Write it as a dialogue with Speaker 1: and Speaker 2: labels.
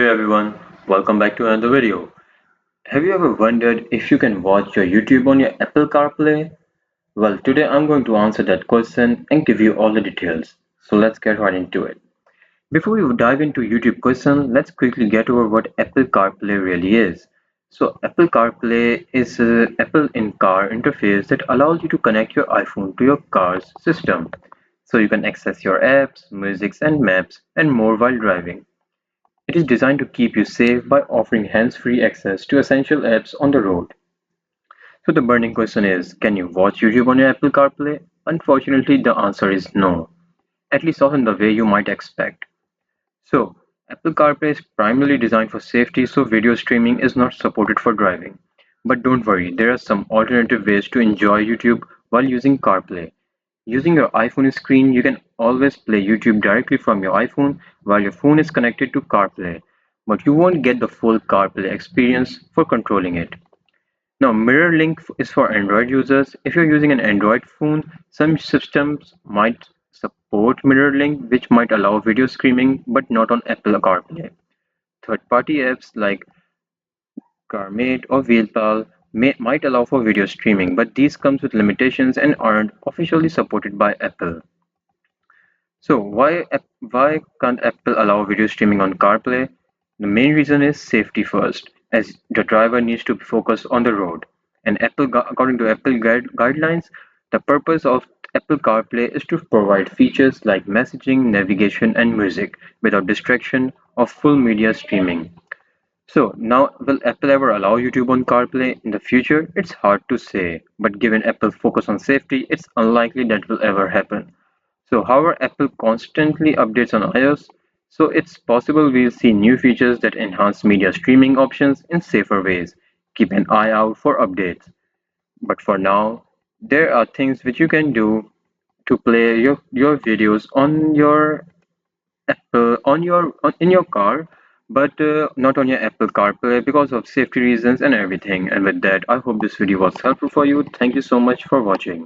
Speaker 1: Hey everyone, welcome back to another video. Have you ever wondered if you can watch your YouTube on your Apple CarPlay? Well, today I'm going to answer that question and give you all the details. So let's get right into it. Before we dive into YouTube question, let's quickly get over what Apple CarPlay really is. So Apple CarPlay is an Apple in-car interface that allows you to connect your iPhone to your car's system. So you can access your apps, music and maps and more while driving. It is designed to keep you safe by offering hands-free access to essential apps on the road. So the burning question is, can you watch YouTube on your Apple CarPlay? Unfortunately, the answer is no, at least not in the way you might expect. So, Apple CarPlay is primarily designed for safety, so video streaming is not supported for driving. But don't worry, there are some alternative ways to enjoy YouTube while using CarPlay. Using your iPhone screen, you can always play YouTube directly from your iPhone while your phone is connected to CarPlay, but you won't get the full CarPlay experience for controlling it. Now, Mirror Link is for Android users. If you're using an Android phone, some systems might support Mirror Link, which might allow video streaming, but not on Apple CarPlay. Third-party apps like CarMate or Wheelpal might allow for video streaming, but these comes with limitations and aren't officially supported by Apple. So why can't Apple allow video streaming on CarPlay? The main reason is safety first, as the driver needs to be focused on the road. And according to Apple guidelines, the purpose of Apple CarPlay is to provide features like messaging, navigation, and music without distraction of full media streaming. So now, will Apple ever allow YouTube on CarPlay in the future? It's hard to say, but given Apple's focus on safety, it's unlikely that will ever happen. So, however, Apple constantly updates on iOS, so it's possible we'll see new features that enhance media streaming options in safer ways. Keep an eye out for updates. But for now, there are things which you can do to play your videos on your Apple in your car, but not on your Apple CarPlay because of safety reasons and everything. And with that, I hope this video was helpful for you. Thank you so much for watching.